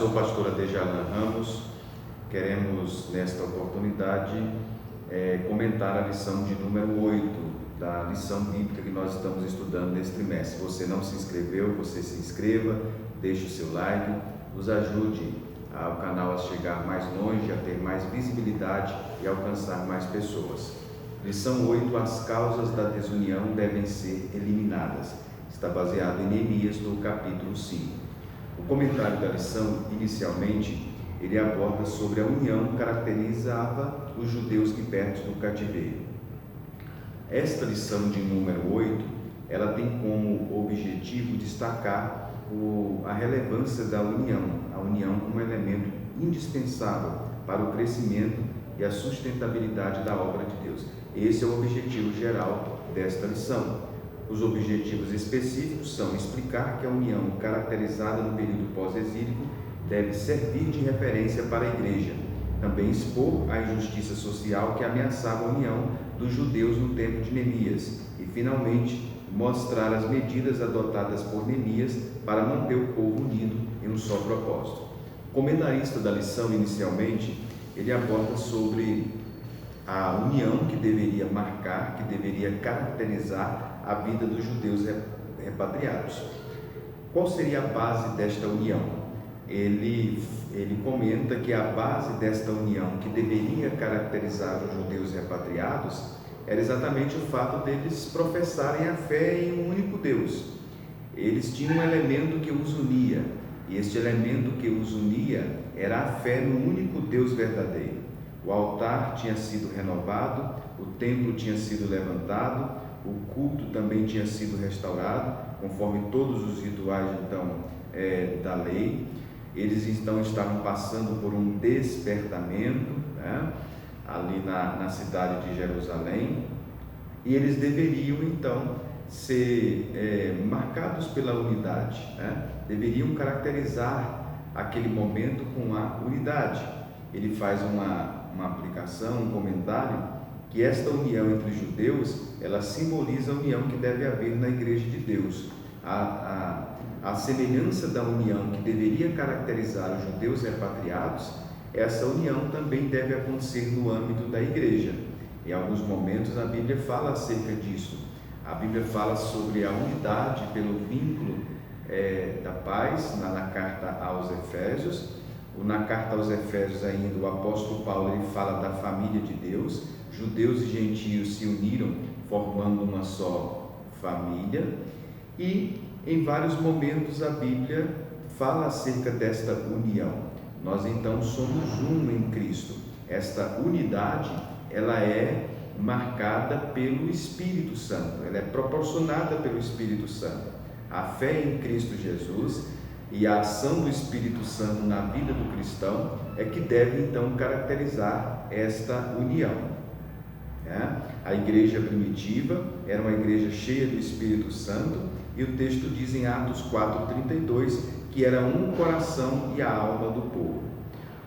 sou o pastor Adejalan Ramos. Queremos, nesta oportunidade, comentar a lição de número 8 da lição bíblica que nós estamos estudando neste trimestre. Se você não se inscreveu, você se inscreva, deixe o seu like, nos ajude ao canal a chegar mais longe, a ter mais visibilidade e alcançar mais pessoas. Lição 8, as causas da desunião devem ser eliminadas. Está baseado em Neemias, no capítulo 5. O comentário da lição, inicialmente, ele aborda sobre a união que caracterizava os judeus libertos do cativeiro. Esta lição de número 8, ela tem como objetivo destacar a relevância da união, a união como elemento indispensável para o crescimento e a sustentabilidade da obra de Deus. Esse é o objetivo geral desta lição. Os objetivos específicos são explicar que a união caracterizada no período pós-exílico deve servir de referência para a igreja, também expor a injustiça social que ameaçava a união dos judeus no tempo de Neemias e, finalmente, mostrar as medidas adotadas por Neemias para manter o povo unido em um só propósito. O comentarista da lição, inicialmente, ele aborda sobre a união que deveria marcar, que deveria caracterizar a vida dos judeus repatriados. Qual seria a base desta união? Ele comenta que a base desta união que deveria caracterizar os judeus repatriados era exatamente o fato deles professarem a fé em um único Deus. Eles tinham um elemento que os unia, e este elemento que os unia era a fé no único Deus verdadeiro. O altar tinha sido renovado, o templo tinha sido levantado, o culto também tinha sido restaurado, conforme todos os rituais da lei. Eles então estavam passando por um despertamento, ali na cidade de Jerusalém, e eles deveriam então ser marcados pela unidade, deveriam caracterizar aquele momento com a unidade. Ele faz uma aplicação, um comentário, que esta união entre os judeus, ela simboliza a união que deve haver na igreja de Deus. A semelhança da união que deveria caracterizar os judeus repatriados, essa união também deve acontecer no âmbito da igreja. Em alguns momentos a Bíblia fala acerca disso. A Bíblia fala sobre a unidade pelo vínculo da paz na carta aos Efésios. Na carta aos Efésios ainda, o apóstolo Paulo ele fala da família de Deus. Judeus e gentios se uniram formando uma só família, e em vários momentos a Bíblia fala acerca desta união. Nós então somos um em Cristo. Esta unidade, ela é marcada pelo Espírito Santo, ela é proporcionada pelo Espírito Santo. A fé em Cristo Jesus e a ação do Espírito Santo na vida do cristão é que deve então caracterizar esta união. A igreja primitiva era uma igreja cheia do Espírito Santo, e o texto diz em Atos 4:32 que era um coração e a alma do povo.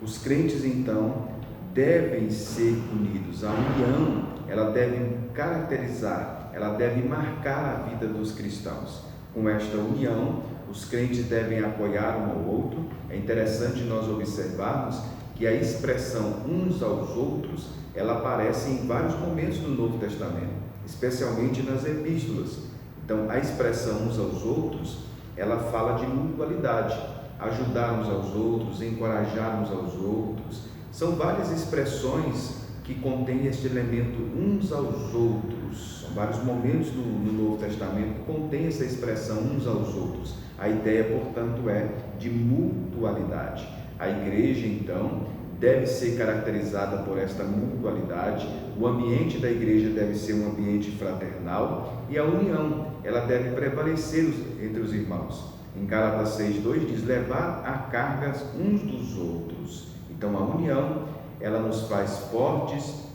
Os crentes então devem ser unidos. A união, ela deve caracterizar, ela deve marcar a vida dos cristãos. Com esta união, os crentes devem apoiar um ao outro. É interessante nós observarmos que a expressão uns aos outros, ela aparece em vários momentos do Novo Testamento, especialmente nas epístolas. Então, a expressão uns aos outros, ela fala de mutualidade, ajudar uns aos outros, encorajar uns aos outros. São várias expressões que contêm este elemento uns aos outros. São vários momentos no Novo Testamento que contém essa expressão uns aos outros. A ideia, portanto, é de mutualidade. A igreja, então, deve ser caracterizada por esta mutualidade. O ambiente da igreja deve ser um ambiente fraternal, e a união, ela deve prevalecer entre os irmãos. Em Gálatas 6:2 diz: levar a cargas uns dos outros. Então a união, ela nos faz fortes.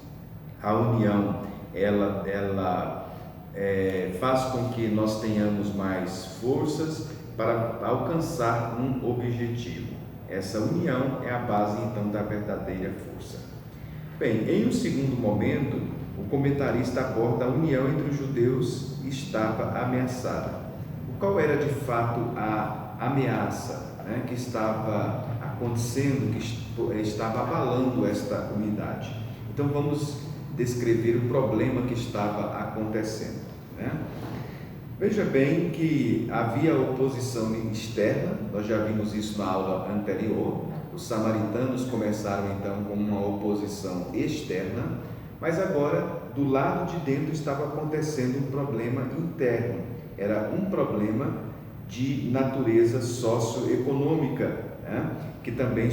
A união, ela faz com que nós tenhamos mais forças para alcançar um objetivo. Essa união é a base então da verdadeira força. Bem, em um segundo momento, o comentarista aborda a união entre os judeus estava ameaçada. Qual era de fato a ameaça que estava acontecendo que estava abalando esta unidade. Então vamos descrever o problema que estava acontecendo, né? Veja bem que havia oposição externa, nós já vimos isso na aula anterior. Os samaritanos começaram então com uma oposição externa, mas agora do lado de dentro estava acontecendo um problema interno. Era um problema de natureza socioeconômica, né? Que também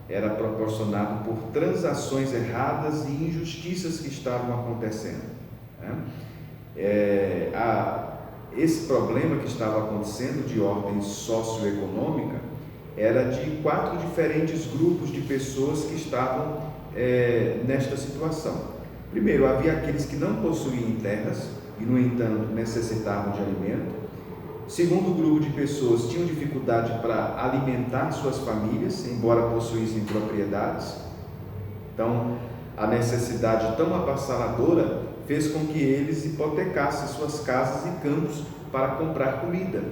era proporcionado por transações erradas e injustiças que estavam acontecendo, né? Esse problema que estava acontecendo de ordem socioeconômica era de 4 diferentes grupos de pessoas que estavam nesta situação. Primeiro, havia aqueles que não possuíam terras e, no entanto, necessitavam de alimento. Segundo grupo de pessoas tinham dificuldade para alimentar suas famílias, embora possuíssem propriedades. Então, a necessidade tão avassaladora fez com que eles hipotecassem suas casas e campos para comprar comida.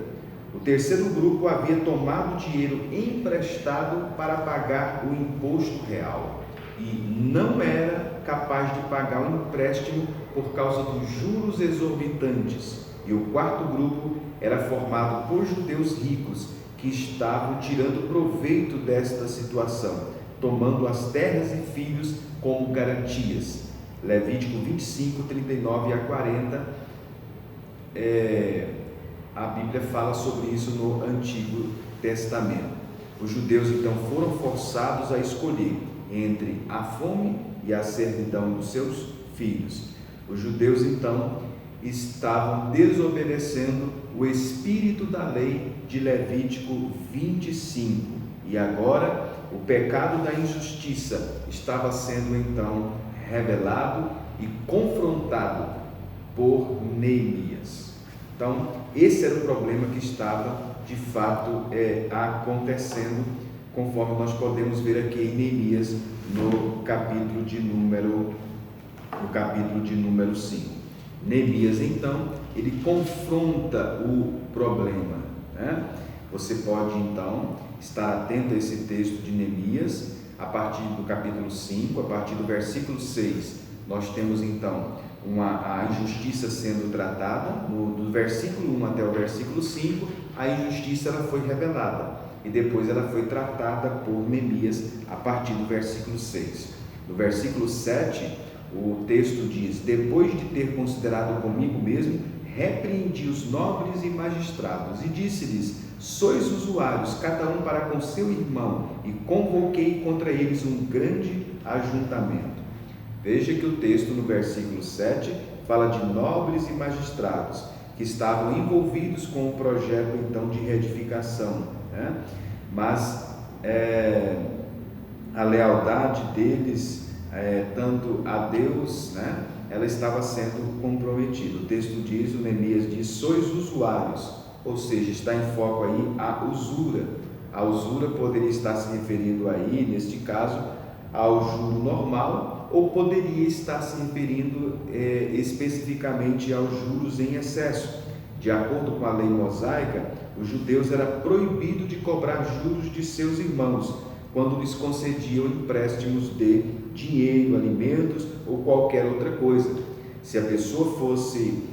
O terceiro grupo havia tomado dinheiro emprestado para pagar o imposto real e não era capaz de pagar o empréstimo por causa dos juros exorbitantes. E o quarto grupo era formado por judeus ricos que estavam tirando proveito desta situação, tomando as terras e filhos como garantias. Levítico 25, 39 a 40, a Bíblia fala sobre isso no Antigo Testamento. Os judeus então foram forçados a escolher entre a fome e a servidão dos seus filhos. Os judeus então estavam desobedecendo o espírito da lei de Levítico 25, e agora o pecado da injustiça estava sendo então revelado e confrontado por Neemias. Então, esse era o problema que estava de fato acontecendo, conforme nós podemos ver aqui em Neemias no capítulo de número 5. Neemias então, ele confronta o problema, né? Você pode então estar atento a esse texto de Neemias, a partir do capítulo 5, a partir do versículo 6, nós temos então a injustiça sendo tratada. Do versículo 1 até o versículo 5, a injustiça ela foi revelada e depois ela foi tratada por Neemias a partir do versículo 6. No versículo 7, o texto diz: depois de ter considerado comigo mesmo, repreendi os nobres e magistrados e disse-lhes: sois usuários, cada um para com seu irmão, e convoquei contra eles um grande ajuntamento. Veja que o texto no versículo 7 fala de nobres e magistrados que estavam envolvidos com o projeto então de reedificação, né? Mas a lealdade deles, tanto a Deus, né, ela estava sendo comprometida. O texto diz, o Neemias diz: sois usuários, ou seja, está em foco aí a usura. A usura poderia estar se referindo aí, neste caso, ao juro normal, ou poderia estar se referindo especificamente aos juros em excesso. De acordo com a lei mosaica, os judeus era proibido de cobrar juros de seus irmãos quando lhes concediam empréstimos de dinheiro, alimentos ou qualquer outra coisa. Se a pessoa fosse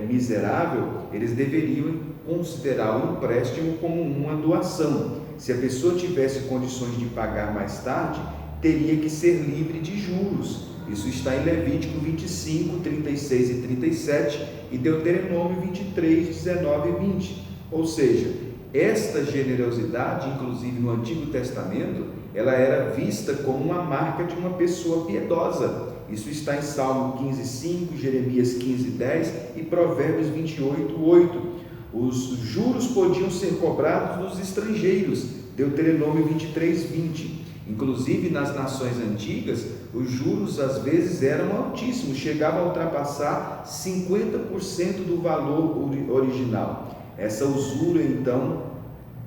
miserável, eles deveriam considerar o empréstimo como uma doação. Se a pessoa tivesse condições de pagar mais tarde, teria que ser livre de juros. Isso está em Levítico 25, 36 e 37 e Deuteronômio 23, 19 e 20. Ou seja, esta generosidade, inclusive no Antigo Testamento, ela era vista como uma marca de uma pessoa piedosa. Isso está em Salmo 15, 5, Jeremias 15, 10 e Provérbios 28, 8. Os juros podiam ser cobrados dos estrangeiros, Deuteronômio 23, 20. Inclusive nas nações antigas, os juros às vezes eram altíssimos, chegavam a ultrapassar 50% do valor original. Essa usura então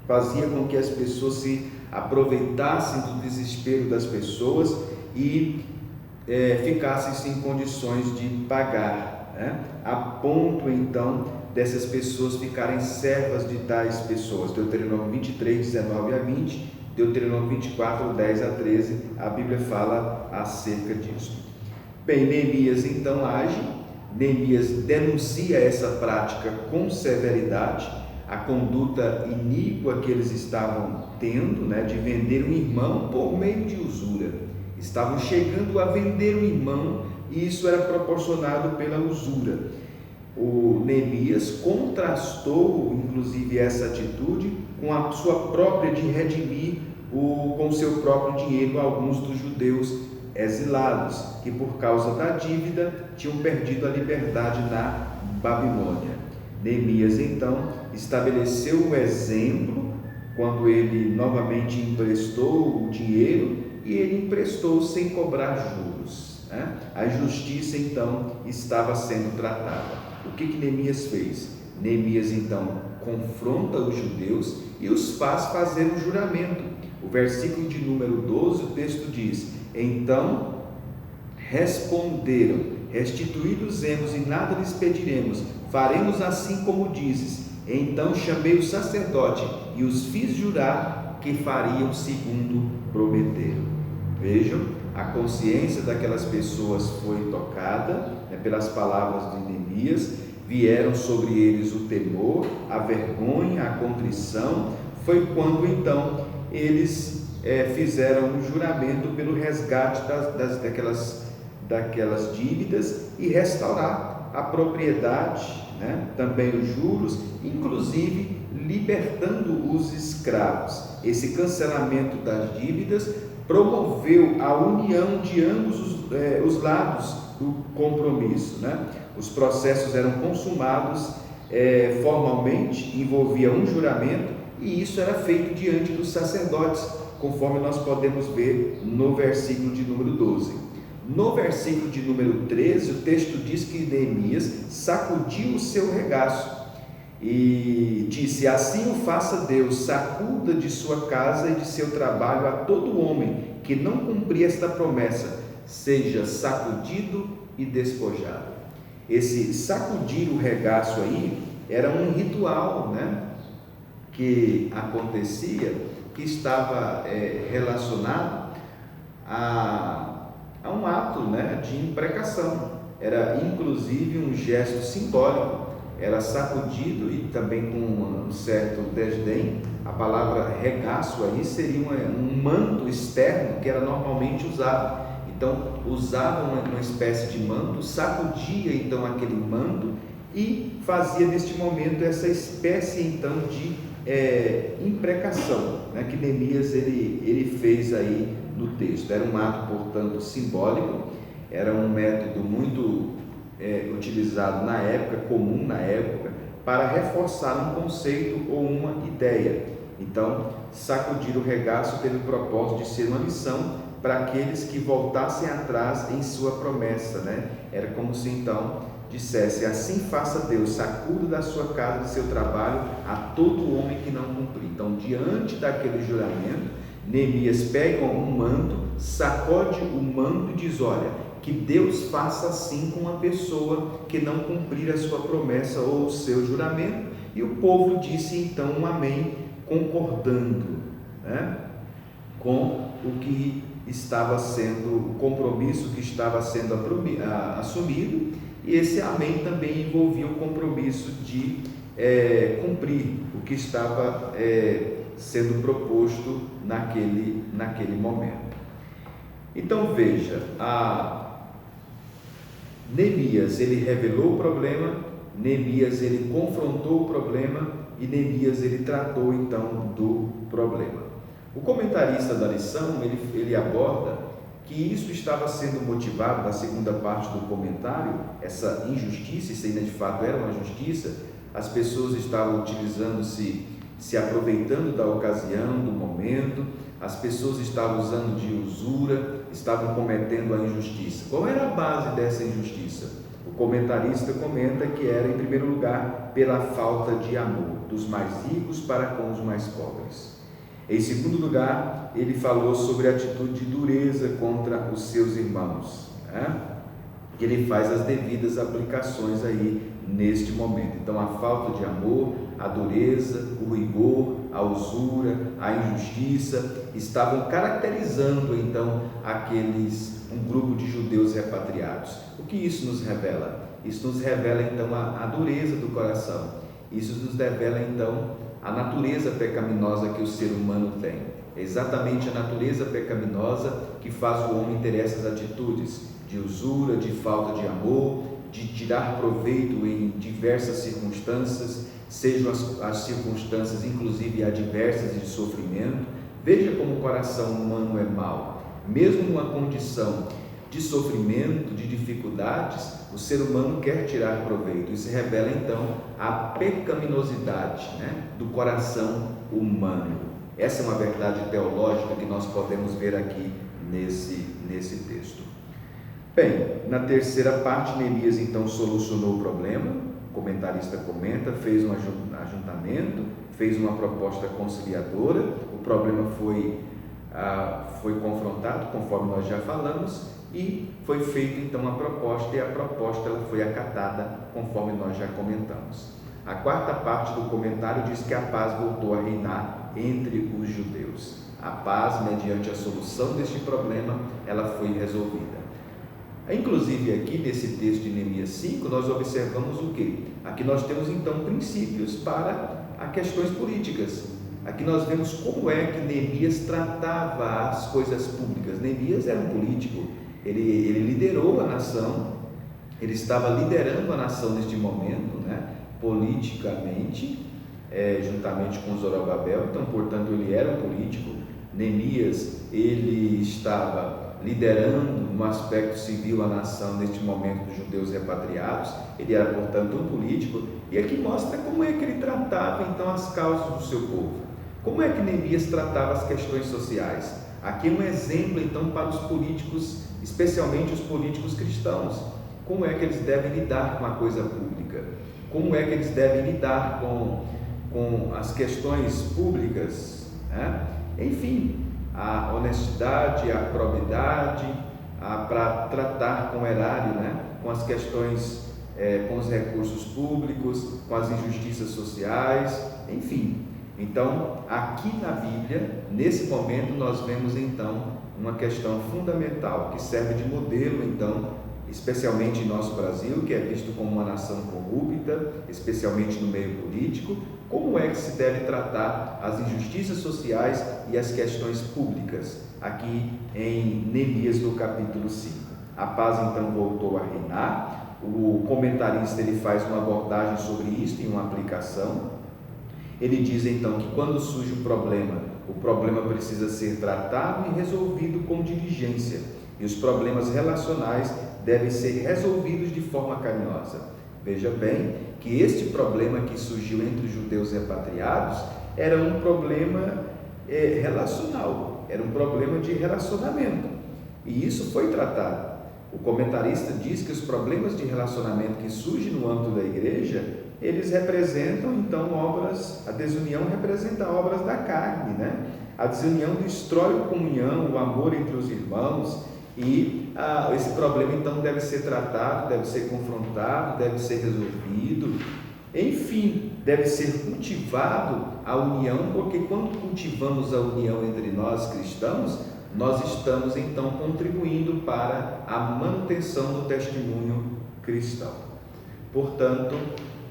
fazia com que as pessoas se aproveitassem do desespero das pessoas e ficassem sem condições de pagar, né? A ponto então dessas pessoas ficarem servas de tais pessoas. Deuteronômio 23, 19 a 20 Deuteronômio 24, 10 a 13, a Bíblia fala acerca disso. Bem, Neemias então age, Neemias denuncia essa prática com severidade, a conduta iníqua que eles estavam tendo, de vender um irmão por meio de usura. Estavam chegando a vender um irmão e isso era proporcionado pela usura. O Neemias contrastou, inclusive, essa atitude com a sua própria de redimir com o seu próprio dinheiro alguns dos judeus exilados, que por causa da dívida tinham perdido a liberdade na Babilônia. Neemias então estabeleceu o exemplo quando ele novamente emprestou o dinheiro e ele emprestou sem cobrar juros. A injustiça então estava sendo tratada. O que Neemias fez? Neemias então confronta os judeus e os faz fazer um juramento. O versículo de número 12, o texto diz: então responderam: restituí-los-emos e nada lhes pediremos, faremos assim como dizes. Então chamei o sacerdote e os fiz jurar que fariam segundo prometeram. Vejam, a consciência daquelas pessoas foi tocada pelas palavras de Neemias, vieram sobre eles o temor, a vergonha, a contrição. Foi quando então eles fizeram um juramento pelo resgate daquelas dívidas e restaurar a propriedade, também os juros, inclusive libertando os escravos. Esse cancelamento das dívidas promoveu a união de ambos os lados do compromisso. Os processos eram consumados formalmente, envolvia um juramento, e isso era feito diante dos sacerdotes, conforme nós podemos ver no versículo de número 12. No versículo de número 13, o texto diz que Neemias sacudiu o seu regaço e disse: assim o faça Deus, sacuda de sua casa e de seu trabalho a todo homem que não cumprir esta promessa, seja sacudido e despojado. Esse sacudir o regaço aí era um ritual, que acontecia, que estava relacionado a um ato, de imprecação. Era inclusive um gesto simbólico, era sacudido e também com um certo desdém. A palavra regaço aí seria um manto externo que era normalmente usado. Então usava uma espécie de manto, sacudia então aquele manto e fazia neste momento essa espécie então de imprecação, que Neemias ele fez aí no texto. Era um ato, portanto, simbólico, era um método muito utilizado na época, comum na época, para reforçar um conceito ou uma ideia. Então, sacudir o regaço teve o propósito de ser uma lição para aqueles que voltassem atrás em sua promessa, Era como se então dissesse: assim faça Deus, sacuda da sua casa, do seu trabalho, a todo homem que não cumprir. Então, diante daquele juramento, Neemias pega um manto, sacode o manto e diz: olha, que Deus faça assim com uma pessoa que não cumprir a sua promessa ou o seu juramento. E o povo disse então um amém, concordando, com o que estava sendo, o compromisso que estava sendo assumido. E esse amém também envolvia o compromisso de cumprir o que estava sendo proposto naquele momento. Então veja, Neemias ele revelou o problema, Neemias ele confrontou o problema e Neemias ele tratou então do problema. O comentarista da lição ele aborda que isso estava sendo motivado, na segunda parte do comentário, essa injustiça, isso ainda de fato era uma justiça. As pessoas estavam se aproveitando da ocasião, do momento, as pessoas estavam usando de usura, estavam cometendo a injustiça. Qual era a base dessa injustiça? O comentarista comenta que era, em primeiro lugar, pela falta de amor dos mais ricos para com os mais pobres. Em segundo lugar, ele falou sobre a atitude de dureza contra os seus irmãos, que ele faz as devidas aplicações aí neste momento. Então, a falta de amor, a dureza, o rigor, a usura, a injustiça estavam caracterizando então um grupo de judeus repatriados. O que isso nos revela? Isso nos revela então a dureza do coração. Isso nos revela então a natureza pecaminosa que o ser humano tem. É exatamente a natureza pecaminosa que faz o homem ter essas atitudes de usura, de falta de amor, de tirar proveito em diversas circunstâncias, sejam as circunstâncias inclusive adversas e de sofrimento. Veja como o coração humano é mau. Mesmo numa condição de sofrimento, de dificuldades, o ser humano quer tirar proveito. Isso revela então a pecaminosidade, do coração humano. Essa é uma verdade teológica que nós podemos ver aqui nesse texto. Bem, na terceira parte, Neemias então solucionou o problema. O comentarista comenta, fez um ajuntamento, fez uma proposta conciliadora. O problema foi confrontado, conforme nós já falamos, e foi feita então uma proposta, e a proposta ela foi acatada, conforme nós já comentamos. A quarta parte do comentário diz que a paz voltou a reinar entre os judeus. A paz, mediante a solução deste problema, ela foi resolvida. Inclusive aqui nesse texto de Neemias 5, nós observamos o quê? Aqui nós temos então princípios para as questões políticas. Aqui nós vemos como é que Neemias tratava as coisas públicas. Neemias era um político, ele liderou a nação, ele estava liderando a nação neste momento, politicamente, juntamente com Zorobabel. Então, portanto, ele era um político. Neemias, ele estava liderando no aspecto civil a nação neste momento dos judeus repatriados. Ele era, portanto, um político, e aqui mostra como é que ele tratava então as causas do seu povo, como é que Neemias tratava as questões sociais. Aqui é um exemplo então para os políticos, especialmente os políticos cristãos, como é que eles devem lidar com a coisa pública, como é que eles devem lidar com as questões públicas, Enfim, a honestidade, a probidade, para tratar com o erário, com as questões, com os recursos públicos, com as injustiças sociais, enfim. Então, aqui na Bíblia, nesse momento, nós vemos então uma questão fundamental que serve de modelo, então, especialmente em nosso Brasil, que é visto como uma nação corrupta, especialmente no meio político. Como é que se deve tratar as injustiças sociais e as questões públicas, aqui em Neemias, no capítulo 5. A paz então voltou a reinar. O comentarista ele faz uma abordagem sobre isso em uma aplicação. Ele diz então que quando surge um problema, o problema precisa ser tratado e resolvido com diligência, e os problemas relacionais devem ser resolvidos de forma carinhosa. Veja bem que este problema que surgiu entre os judeus repatriados era um problema relacional, era um problema de relacionamento, e isso foi tratado. O comentarista diz que os problemas de relacionamento que surgem no âmbito da igreja, eles representam então a desunião representa obras da carne, A desunião destrói a comunhão, o amor entre os irmãos, e esse problema então deve ser tratado, deve ser confrontado, deve ser resolvido, enfim, deve ser cultivado a união, porque quando cultivamos a união entre nós cristãos, nós estamos então contribuindo para a manutenção do testemunho cristão. Portanto,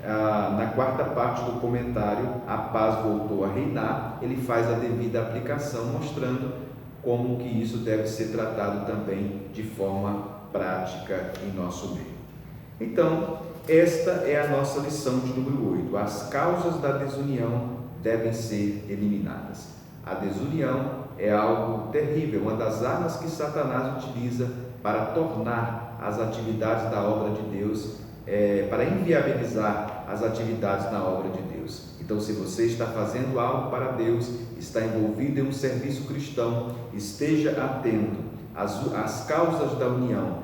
na quarta parte do comentário, a paz voltou a reinar, ele faz a devida aplicação, mostrando como que isso deve ser tratado também de forma prática em nosso meio. Então, esta é a nossa lição de número 8. As causas da desunião devem ser eliminadas. A desunião é algo terrível, uma das armas que Satanás utiliza para tornar as atividades da obra de Deus, para inviabilizar as atividades na obra de Deus. Então, se você está fazendo algo para Deus, está envolvido em um serviço cristão, esteja atento. As causas da união,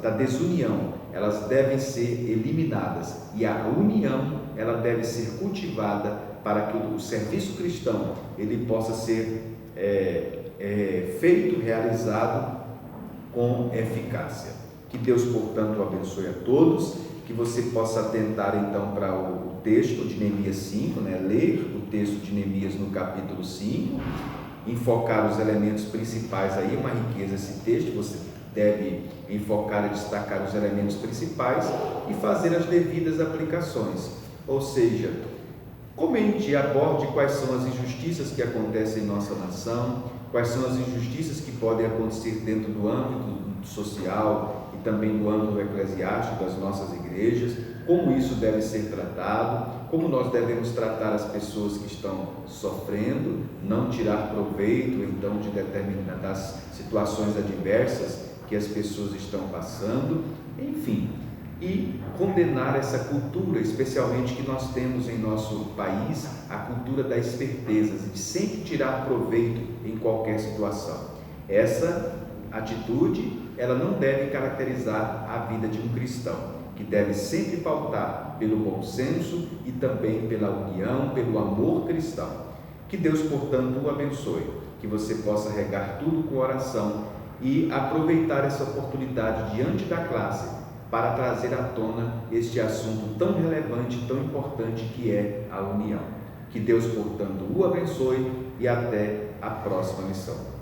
da desunião, elas devem ser eliminadas, e a união, ela deve ser cultivada para que o serviço cristão ele possa ser feito, realizado com eficácia. Que Deus, portanto, abençoe a todos, que que você possa atentar então para o texto de Neemias 5, ler o texto de Neemias no capítulo 5, enfocar os elementos principais aí, uma riqueza esse texto, você deve enfocar e destacar os elementos principais e fazer as devidas aplicações, ou seja, comente e aborde quais são as injustiças que acontecem em nossa nação, quais são as injustiças que podem acontecer dentro do âmbito social e também do âmbito eclesiástico das nossas igrejas, como isso deve ser tratado, como nós devemos tratar as pessoas que estão sofrendo, não tirar proveito então de determinadas situações adversas que as pessoas estão passando, enfim, e condenar essa cultura, especialmente que nós temos em nosso país, a cultura da esperteza, de sempre tirar proveito em qualquer situação. Essa atitude, ela não deve caracterizar a vida de um cristão, que deve sempre pautar pelo bom senso e também pela união, pelo amor cristão. Que Deus, portanto, o abençoe, que você possa regar tudo com oração e aproveitar essa oportunidade diante da classe para trazer à tona este assunto tão relevante, tão importante que é a união. Que Deus, portanto, o abençoe e até a próxima lição.